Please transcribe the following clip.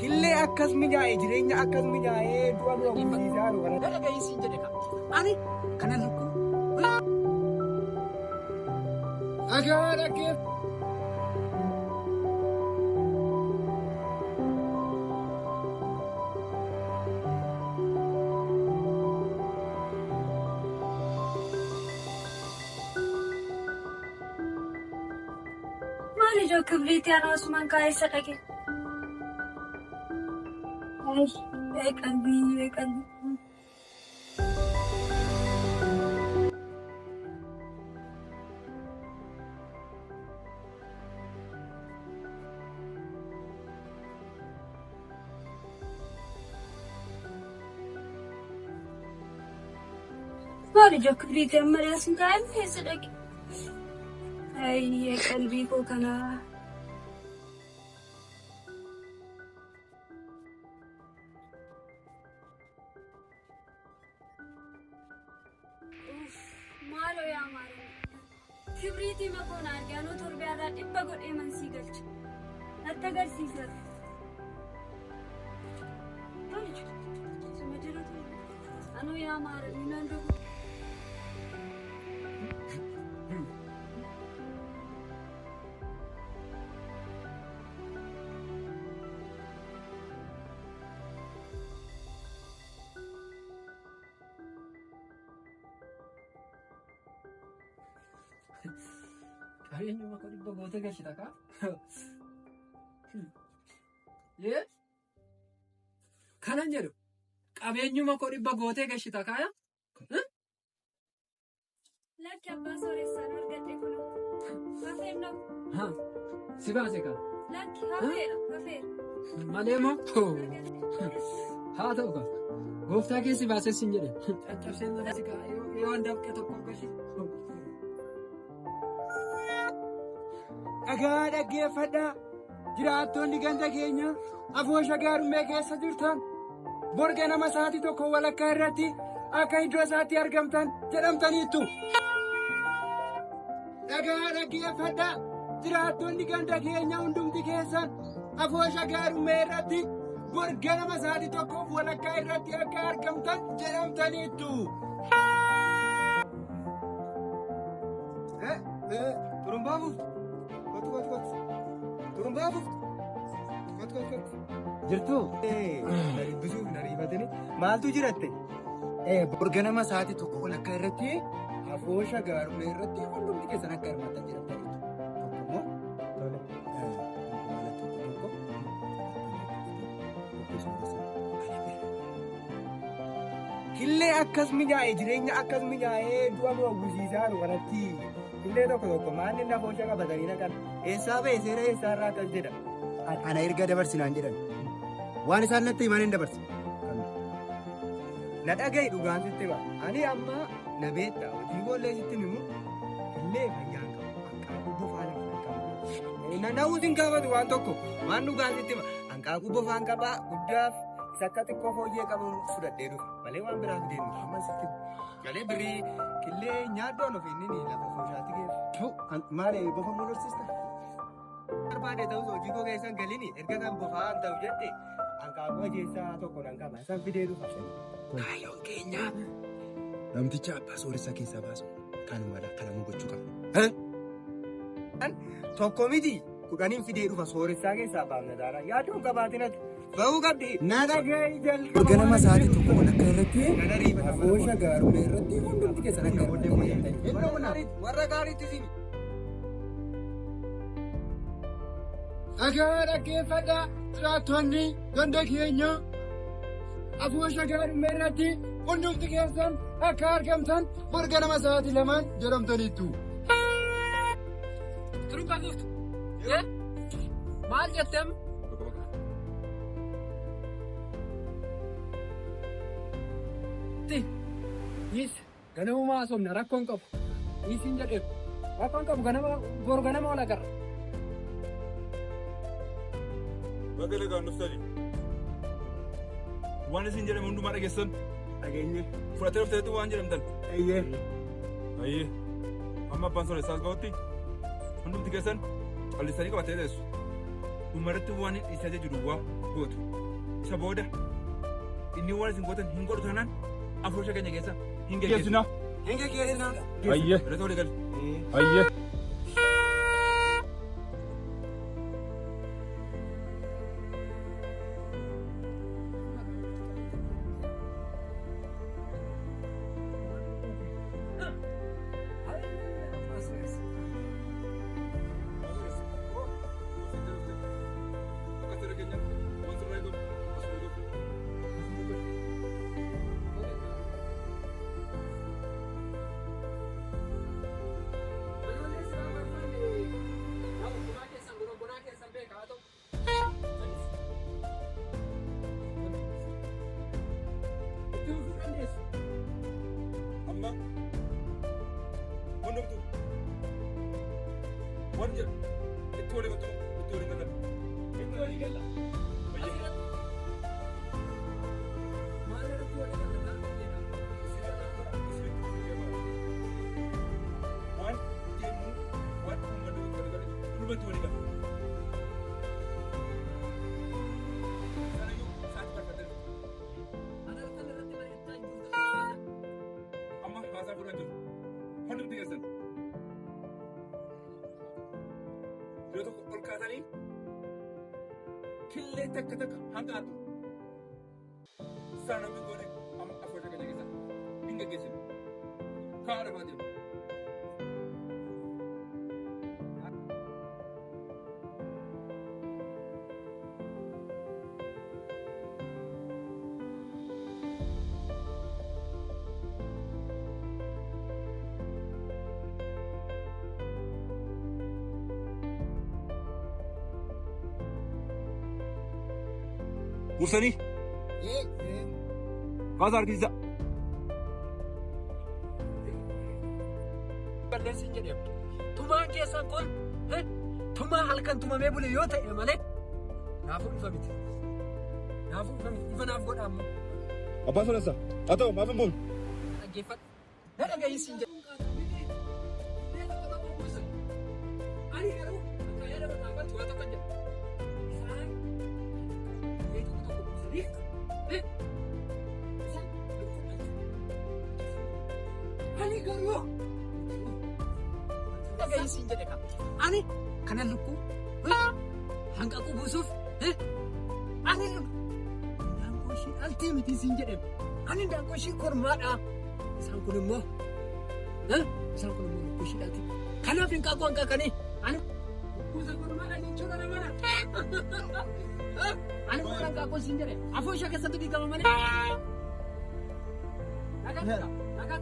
Killee akkas mijaa'ee jireenya akkas mijaa'ee du'a du'a guddisaa jiru kana. Dhala gahiinsi jedhe qaba. Ani kanan lukkuu. Dhagaa dhaggeef. Maali joo kibriitii ana Usmaan kaayessa dhage. Qalbii. Maali joo kibriitii amma yaasin kaayessa dhage. Qalbii koo kanaa. Maaloo yaa maarii kibriitii makoon argaanoo torbeerraa dhibba godhee mansii galcha natti agarsiisa. Anuu yaa maarii nan dhufu. Qabeenyuma koo dhibba gootee galchita kaa? Yee? Kanan jedhu qabeenyuma koo dhibba gootee galchita kaaya? Lakki abbaa sooressaan argadhe kunoo. Hafeerra. Si baase kaa? Lakki hafeera. Malee moo? Haa ta'u kaa. Gooftaa keessi baasee sin jedhe. Caccabseen mana si kaa yoo handafqe tokko galchi. Dhagaa dhaggeeffadhaa. Jiraattonni ganda keenya afoosha gaarummaa keessa jirtan borga nama sa'aatii tokko walakkaa irratti akka iddoo isaatti argamtan jedhamtaniittu. Dhagaa dhaggeeffadhaa. Jiraattonni ganda keenya hundumti keessan afoosha gaarummaa irratti borga nama sa'aatii tokkoof walakkaa irratti akka argamtan jedhamtaniittu. Turumbaafuuf. Turumbaafuuf. Jirtuu? Bisuuf na riifatanii maaltu jiratte? Borga nama sa'aatii tokko walakkaa irratti afoosha gaarummaa irratti hundumti keessan akka hirmaatan jedhamtaniitu. Killee akkas mijaa'ee jireenya akkas mijaa'ee du'a du'a gusiisaa jiru kanatti killee tokko maalli inni afoosha qabatanii naqan eessaa ba'e seera eessaa irraa akkas jedha. Ana erga dabarsinaan jedhan waan isaan natti himan hin dabarse. Na dhaga'i dhugaan sitti ba'a. Ani amma na beektaa hojii boollee sitti himu killee fayyaan qabu hanqaaquu bofaan qabu. Nannawuu sin gaafatu waan tokko waan dhugaan sitti hima hanqaaquu bofaan qabaa guddaaf. Sakka xiqqoo fooyyee qabu fudhadhee dhufa malee waan biraaf deemu amma sitti malee birrii killee nyaaddoon of inni lafa fooshaatti geessu. Maali bofa mul'isista? Barbaade ta'us hojii koo keessan galini erga kan bofaan ta'u jette hanqaaquu ajeessaa tokko nan qaba isaan fidee dhufa. Kaayyoon keenya namticha abbaa sooressa keessaa baasu kanuma kanamuu gochuu qaba. Tokko miti kudhaniin fidee dhufa sooressaa keessaa baafna daara yaaddoon qabaatinati. Ba'uu qabdi. Nana gahee jalqaba. Borga nama sa'aatii tokko walakkaa irratti afoosha gaarummaa irratti hundumti keessan akka hirmaatan. Warra gaariitti simi. Dhagaa dhaggeeffadhaa. Jiraattonni ganda keenya afoosha gaarummaa irratti hundumti keessan akka argamtan borga nama sa'aatii lamaan jedhamtaniittu. Turumbaa guutu. Maal jettem? Ganama somna rakkoon qabu. Isin jedheef rakkoon qabu boru ganama wal agarra. Bakka lagaa nuuf tali. Waan isin jedhame hundumaa dhageessan. Dhageenye. Fudhatee dhufteetu waan jedhamtan. Ayyee. Ayyee. Amma abbaan sooressaas ga'utti hundumti keessan Qallisanii qabatee teessu. Dhumarratti waan isa jiru waa gootu. Isa booda inni waan isin gootan hin godhu taanaan afursha keenya keessa hin geggeessina. Hin geggeessina. Ayyee. Irratti walii gali. Ayyee. Amma hundumtu waan jedhu itti walii galtu itti walii galan itti walii gala. Waan jennu waan uummanni walii galan hundumatti walii gala. Haasaa fuudhan jiru. Hundumti keessan. Yeroo tokko ol kaasanii killee takka hanqaatu. Isaan namni goone amma afursha keenya keessa hin geggeessinu. Kaan dhufaa jiru. Mursanii kaasaa harkisa. Balleessi hin jedhamu. Tumaan keessan kun tumaa halkan tumamee bule yoo ta'e malee naafuu ifa miti. Naafuu ifa miti. Ifa naaf godha ammoo. Abbaan Solessa haa ta'u maaf hin bulu. Dhaggeeffadhu. Na dhaga'iinsi hin jedhamu. Ani garuu akka yaada mataafatti waa tokko jedha. Ani garuu dhaga'iinsi hin jedhe qaba. Ani kanan lukkuu hanqaquu buusuuf ani daangoo ishii dhaltee miti siin jedhe. Ani daangoo ishii kormaadha. Isaan kun immoo lukkuu ishii dhaltee. Kanaaf hanqaquu hanqaqanii ani kuusa kormaadha jechuudha namana. Ani kun hanqaquu siin jedhe. Afoo ishee keessatti dhiigama malee. Nagaa